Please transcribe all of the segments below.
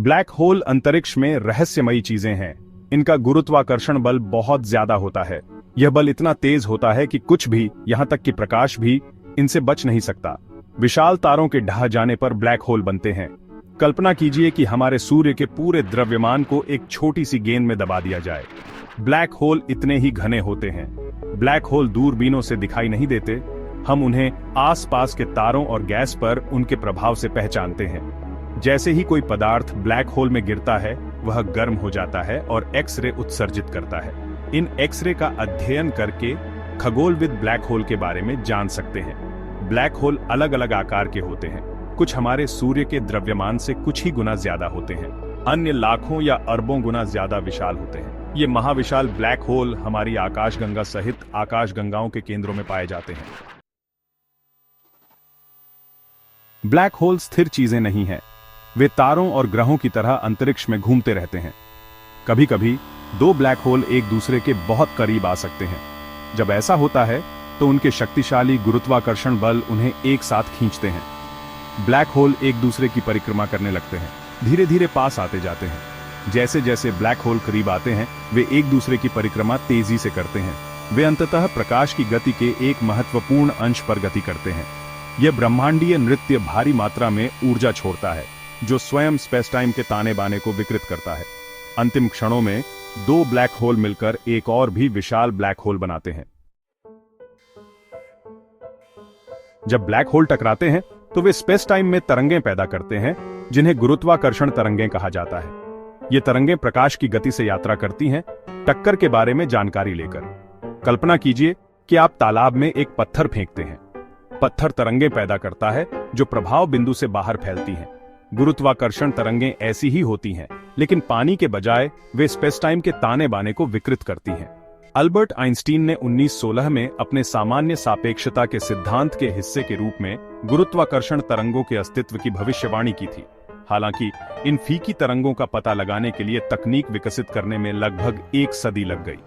Black hole अंतरिक्ष में रहस्यमयी चीजें हैं। इनका गुरुत्वाकर्षण बल बहुत ज्यादा होता है। यह बल इतना तेज होता है कि कुछ भी, यहां तक कि प्रकाश भी, इनसे बच नहीं सकता। विशाल तारों के ढह जाने पर ब्लैक होल बनते हैं। कल्पना कीजिए कि हमारे सूर्य के पूरे द्रव्यमान को एक छोटी सी गेंद में दबा दिया जाए। ब्लैक होल इतने ही घने होते हैं। ब्लैक होल दूरबीनों से दिखाई नहीं देते। हम उन्हें आसपास के तारों और गैस पर उनके प्रभाव से पहचानते हैं। जैसे ही कोई पदार्थ ब्लैक होल में गिरता है, वह गर्म हो जाता है और एक्स-रे उत्सर्जित करता है। इन एक्स-रे का अध्ययन करके खगोलविद ब्लैक होल के बारे में जान सकते हैं। ब्लैक होल अलग अलग आकार के होते हैं। कुछ हमारे सूर्य के द्रव्यमान से कुछ ही गुना ज्यादा होते हैं। अन्य लाखों या अरबों गुना ज्यादा विशाल होते हैं। ये महाविशाल ब्लैक होल हमारी आकाशगंगा सहित आकाशगंगाओं के केंद्रों में पाए जाते हैं। ब्लैक होल स्थिर चीजें नहीं हैं। वे तारों और ग्रहों की तरह अंतरिक्ष में घूमते रहते हैं। कभी कभी दो ब्लैक होल एक दूसरे के बहुत करीब आ सकते हैं। जब ऐसा होता है तो उनके शक्तिशाली गुरुत्वाकर्षण बल उन्हें एक साथ खींचते हैं। ब्लैक होल एक दूसरे की परिक्रमा करने लगते हैं, धीरे धीरे पास आते जाते हैं। जैसे जैसे ब्लैक होल करीब आते हैं, वे एक दूसरे की परिक्रमा तेजी से करते हैं। वे अंततः प्रकाश की गति के एक महत्वपूर्ण अंश पर गति करते हैं। यह ब्रह्मांडीय नृत्य भारी मात्रा में ऊर्जा छोड़ता है, जो स्वयं स्पेस टाइम के ताने बाने को विकृत करता है। अंतिम क्षणों में दो ब्लैक होल मिलकर एक और भी विशाल ब्लैक होल बनाते हैं। जब ब्लैक होल टकराते हैं तो वे स्पेस टाइम में तरंगें पैदा करते हैं, जिन्हें गुरुत्वाकर्षण तरंगें कहा जाता है। ये तरंगें प्रकाश की गति से यात्रा करती हैं, टक्कर के बारे में जानकारी लेकर। कल्पना कीजिए कि आप तालाब में एक पत्थर फेंकते हैं। पत्थर तरंगें पैदा करता है जो प्रभाव बिंदु से बाहर फैलती हैं। गुरुत्वाकर्षण तरंगें ऐसी ही होती हैं, लेकिन पानी के बजाय वे स्पेस टाइम के ताने बाने को विकृत करती हैं। अल्बर्ट आइंस्टीन ने 1916 में अपने सामान्य सापेक्षता के सिद्धांत के हिस्से के रूप में गुरुत्वाकर्षण तरंगों के अस्तित्व की भविष्यवाणी की थी। हालांकि इन फीकी तरंगों का पता लगाने के लिए तकनीक विकसित करने में लगभग एक सदी लग गई।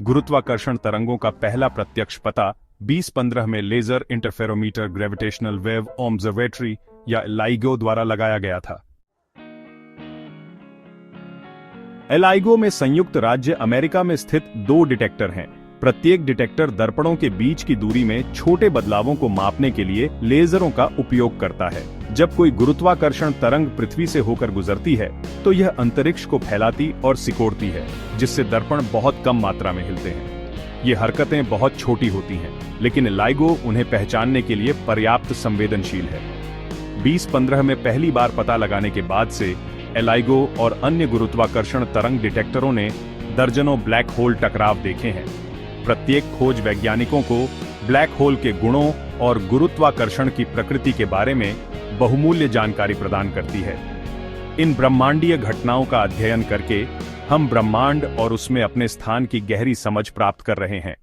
गुरुत्वाकर्षण तरंगों का पहला प्रत्यक्ष पता 2015 में laser interferometer gravitational wave observatory या LIGO द्वारा लगाया गया था। LIGO में संयुक्त राज्य अमेरिका में स्थित 2 डिटेक्टर हैं। प्रत्येक डिटेक्टर दर्पणों के बीच की दूरी में छोटे बदलावों को मापने के लिए लेजरों का उपयोग करता है। जब कोई गुरुत्वाकर्षण तरंग पृथ्वी से होकर गुजरती है तो यह अंतरिक्ष को फैलाती और सिकोड़ती है, जिससे दर्पण बहुत कम मात्रा में हिलते हैं। ये हरकतें बहुत छोटी होती हैं, लेकिन LIGO उन्हें पहचानने के लिए पर्याप्त संवेदनशील है। 2015 में पहली बार पता लगाने के बाद से LIGO और अन्य गुरुत्वाकर्षण तरंग डिटेक्टरों ने दर्जनों ब्लैक होल टकराव देखे हैं। प्रत्येक खोज वैज्ञानिकों को ब्लैक होल के गुणों और गुरुत्वाकर्षण की प्रकृति के बारे में बहुमूल्य जानकारी प्रदान करती है। इन ब्रह्मांडीय घटनाओं का अध्ययन करके हम ब्रह्मांड और उसमें अपने स्थान की गहरी समझ प्राप्त कर रहे हैं।